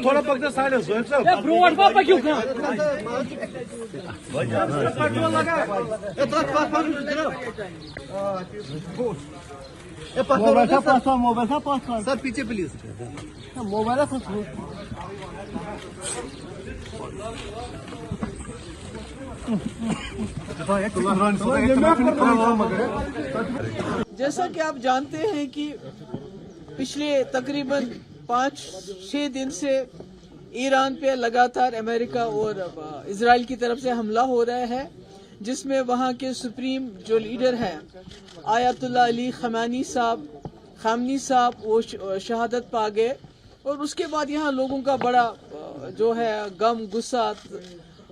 थोड़ा पकड़ साइड सोहेब साहब ब्रोड पा पक्यू कहां पेट्रोल लगा मोबाइल का पास सर पीछे प्लीज मोबाइल का जैसा कि आप जानते हैं कि पिछले तकरीबन 5-6 दिन से ईरान पे लगातार अमेरिका और इजराइल की तरफ से हमला हो रहा है, जिसमें वहाँ के सुप्रीम जो लीडर हैं आयतुल्लाह अली खमेनी साहब वो शहादत पा गए। और उसके बाद यहाँ लोगों का बड़ा जो है गम गुस्सा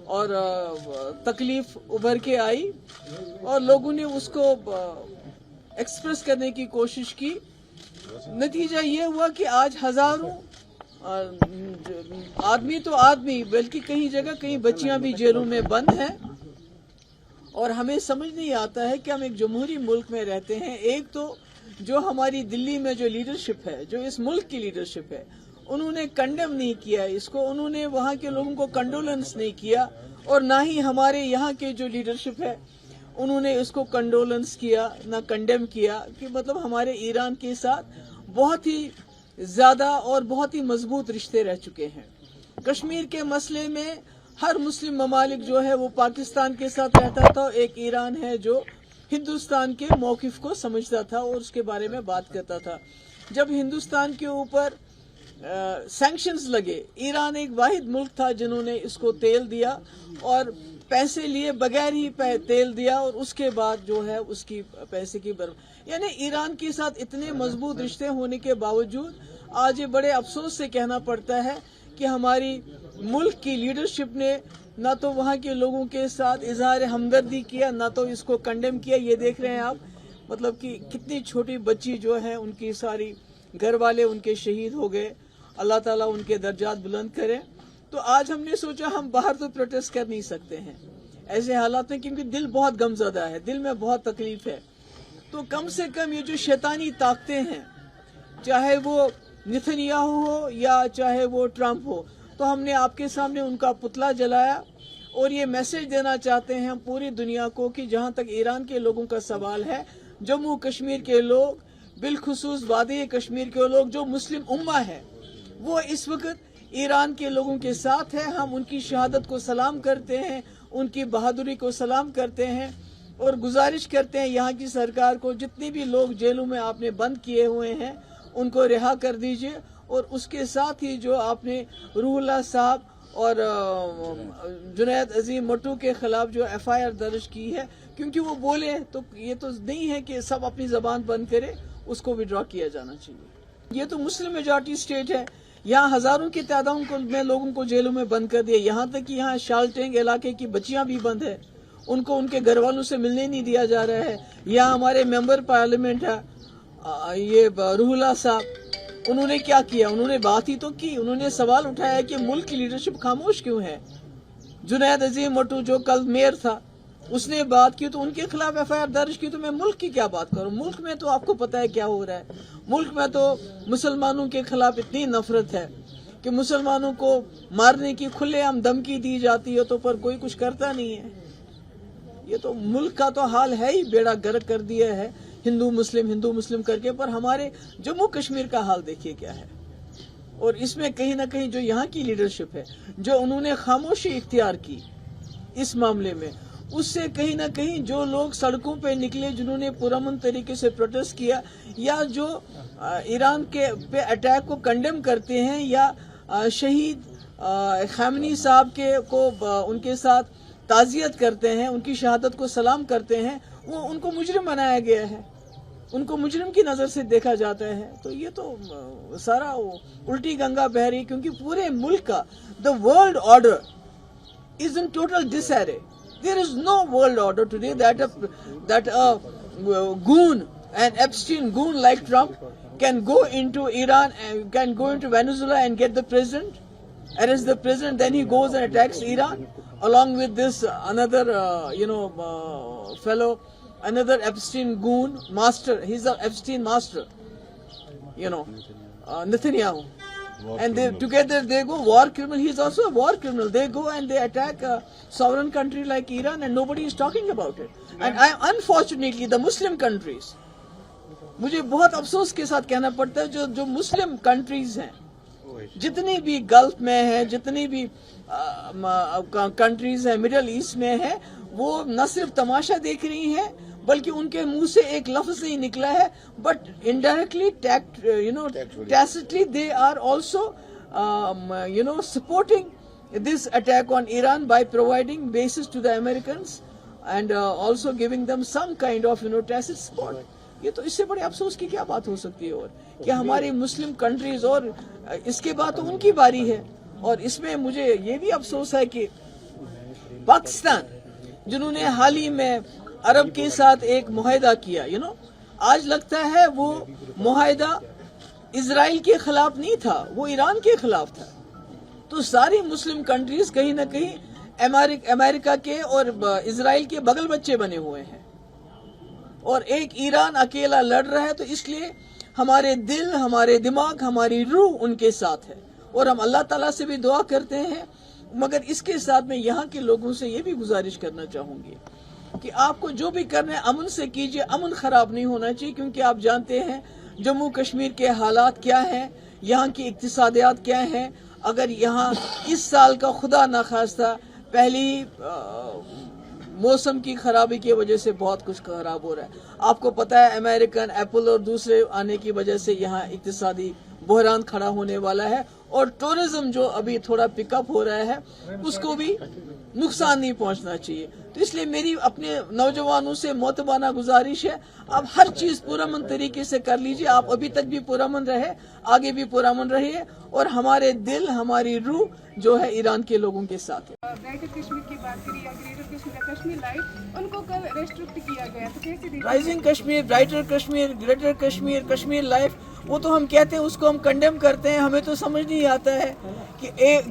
और तकलीफ उभर के आई और लोगों ने उसको एक्सप्रेस करने की कोशिश की। नतीजा ये हुआ कि आज हजारों आदमी तो आदमी बल्कि कई जगह कई बच्चियां भी जेलों में बंद हैं। और हमें समझ नहीं आता है कि हम एक जमहूरी मुल्क में रहते हैं। एक तो जो हमारी दिल्ली में जो लीडरशिप है, जो इस मुल्क की लीडरशिप है, उन्होंने कंडेम नहीं किया इसको, उन्होंने वहाँ के लोगों को कंडोलेंस नहीं किया। और ना ही हमारे यहाँ के जो लीडरशिप है उन्होंने इसको कंडोलेंस किया, ना कंडेम किया। कि मतलब हमारे ईरान के साथ बहुत ही ज्यादा और बहुत ही मजबूत रिश्ते रह चुके हैं। कश्मीर के मसले में हर मुस्लिम ममालिक जो है वो पाकिस्तान के साथ रहता था। एक ईरान है जो हिंदुस्तान के मौकिफ को समझता था और उसके बारे में बात करता था। जब हिंदुस्तान के ऊपर सैंक्शंस लगे, ईरान एक वाहिद मुल्क था जिन्होंने इसको तेल दिया और पैसे लिए बगैर ही तेल दिया और उसके बाद जो है उसकी पैसे की यानी ईरान के साथ इतने मजबूत रिश्ते होने के बावजूद आज ये बड़े अफसोस से कहना पड़ता है कि हमारी मुल्क की लीडरशिप ने ना तो वहाँ के लोगों के साथ इजहार हमदर्दी किया, ना तो इसको कंडेम किया। ये देख रहे हैं आप, मतलब कि कितनी छोटी बच्ची जो है उनकी सारी घर वाले उनके शहीद हो गए। अल्लाह ताला उनके दर्जात बुलंद करे। तो आज हमने सोचा हम बाहर तो प्रोटेस्ट कर नहीं सकते हैं ऐसे हालात में, क्योंकि दिल बहुत गमज़दा है, दिल में बहुत तकलीफ है। तो कम से कम ये जो शैतानी ताकतें हैं, चाहे वो नेतन्याहू हो या चाहे वो ट्रंप हो, तो हमने आपके सामने उनका पुतला जलाया और ये मैसेज देना चाहते हैं हम पूरी दुनिया को कि जहाँ तक ईरान के लोगों का सवाल है, जम्मू कश्मीर के लोग, बिलखुसूस वादी कश्मीर के लोग, जो मुस्लिम उम्मा है, वो इस वक्त ईरान के लोगों के साथ है। हम उनकी शहादत को सलाम करते हैं, उनकी बहादुरी को सलाम करते हैं और गुजारिश करते हैं यहाँ की सरकार को, जितने भी लोग जेलों में आपने बंद किए हुए हैं उनको रिहा कर दीजिए। और उसके साथ ही जो आपने रूहुल्लाह साहब और जुनैद अजीम मट्टू के खिलाफ जो FIR दर्ज की है, क्योंकि वो बोले तो ये तो नहीं है कि सब अपनी जबान बंद करे, उसको विड्रॉ किया जाना चाहिए। ये तो मुस्लिम मेजॉरिटी स्टेट है, यहाँ हजारों की तादाद में लोगों को जेलों में बंद कर दिया। यहाँ तक कि यहाँ शालटेंग इलाके की बच्चियां भी बंद है, उनको उनके घर वालों से मिलने नहीं दिया जा रहा है। यहाँ हमारे मेंबर पार्लियामेंट है ये रूहुल्लाह साहब, उन्होंने क्या किया? उन्होंने बात ही तो की, उन्होंने सवाल उठाया कि मुल्क की लीडरशिप खामोश क्यों है। जुनैद अजीम मट्टू जो कल मेयर था, उसने बात की तो उनके खिलाफ FIR दर्ज की। तो मैं मुल्क की क्या बात करूं? मुल्क में तो आपको पता है क्या हो रहा है। मुल्क में तो मुसलमानों के खिलाफ इतनी नफरत है कि मुसलमानों को मारने की खुलेआम धमकी दी जाती है, तो पर कोई कुछ करता नहीं है। ये तो मुल्क का तो हाल है ही, बेड़ा गर्क कर दिया है हिंदू मुस्लिम करके। पर हमारे जम्मू कश्मीर का हाल देखिए क्या है। और इसमें कहीं ना कहीं जो यहाँ की लीडरशिप है, जो उन्होंने खामोशी इख्तियार की इस मामले में, उससे कहीं ना कहीं जो लोग सड़कों पे निकले, जिन्होंने पुरअमन तरीके से प्रोटेस्ट किया, या जो ईरान के पे अटैक को कंडेम करते हैं, या शहीद खमेनी साहब के को उनके साथ ताज़ियत करते हैं, उनकी शहादत को सलाम करते हैं, वो उनको मुजरिम बनाया गया है, उनको मुजरिम की नज़र से देखा जाता है। तो ये तो सारा उल्टी गंगा बह रही, क्योंकि पूरे मुल्क का the world order is in total disarray. There is no world order today that a goon, an Epstein goon like Trump, can go into Iran and can go into Venezuela and get the president, arrest the president, then he goes and attacks Iran along with this another fellow, another Epstein goon master. He's an Epstein master, Netanyahu. and they together they go war criminal. He is also a war criminal. They go and they attack a sovereign country like Iran, and nobody is talking about it. And unfortunately, the Muslim countries, मुझे बहुत अफसोस के साथ कहना पड़ता है, जो Muslim countries हैं, जितनी भी गल्फ में है, जितनी भी कंट्रीज हैं मिडिल ईस्ट में है, वो न सिर्फ तमाशा देख रही हैं, बल्कि उनके मुंह से एक लफ्ज नहीं निकला है, but indirectly tacitly they are also supporting this attack on Iran by providing bases to the Americans and also giving them some kind of tacit support. ये तो इससे बड़े अफसोस की क्या बात हो सकती है? और कि हमारी मुस्लिम कंट्रीज, और इसके बाद तो उनकी बारी है. और इसमें मुझे ये भी अफसोस है कि पाकिस्तान, जिन्होंने हाल ही में अरब के साथ एक मुआहदा किया, आज लगता है वो मुआहदा इजराइल के खिलाफ नहीं था, वो ईरान के खिलाफ था. तो सारी मुस्लिम कंट्रीज कहीं ना कहीं अमेरिका के और इजराइल के बगल बच्चे बने हुए हैं, और एक ईरान अकेला लड़ रहा है. तो इसलिए हमारे दिल, हमारे दिमाग, हमारी रूह उनके साथ है, और हम अल्लाह ताला से भी दुआ करते हैं. मगर इसके साथ में यहाँ के लोगों से ये भी गुजारिश करना चाहूंगी कि आपको जो भी करना है अमन से कीजिए. अमन खराब नहीं होना चाहिए, क्योंकि आप जानते हैं जम्मू कश्मीर के हालात क्या हैं, यहाँ की इक्तिसादियात क्या हैं. अगर यहाँ इस साल का खुदा न खास्ता पहली मौसम की खराबी की वजह से बहुत कुछ खराब हो रहा है. आपको पता है अमेरिकन एप्पल और दूसरे आने की वजह से यहाँ इक्तिसादी बहरान खड़ा होने वाला है, और टूरिज्म जो अभी थोड़ा पिकअप हो रहा है उसको भी नुकसान नहीं पहुंचना चाहिए. तो इसलिए मेरी अपने नौजवानों से मोतबाना गुजारिश है, आप हर चीज पुरअमन तरीके से कर लीजिए. आप अभी तक भी पुरअमन रहे, आगे भी पुरअमन रहिए, और हमारे दिल, हमारी रूह जो है ईरान के लोगों के साथ है. ब्राइटर कश्मीर की बात करिए, ग्रेटर कश्मीर, कश्मीर लाइट, उनको कल रेस्ट्रिक्ट किया गया, तो कैसे rising Kashmir, brighter Kashmir, greater Kashmir, Kashmir life, वो तो हम कहते हैं, उसको हम कंडेम करते हैं. हमें तो समझ नहीं आता है कि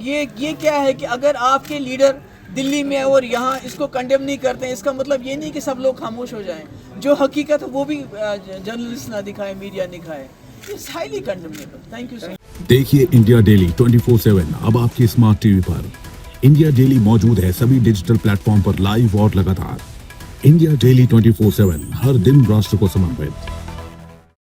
ये क्या है कि अगर आपके लीडर दिल्ली में और यहाँ इसको कंडेम नहीं करते हैं, इसका मतलब ये नहीं कि सब लोग खामोश हो जाएं. जो हकीकत है वो भी जर्नलिस्ट ना दिखाए, मीडिया दिखाए. It's highly condemnable. Thank you sir. देखिए इंडिया डेली 24/7 अब आपके स्मार्ट टीवी पर. इंडिया डेली मौजूद है सभी डिजिटल प्लेटफॉर्म पर लाइव और लगातार. इंडिया डेली 24/7 हर दिन राष्ट्र को समर्पित.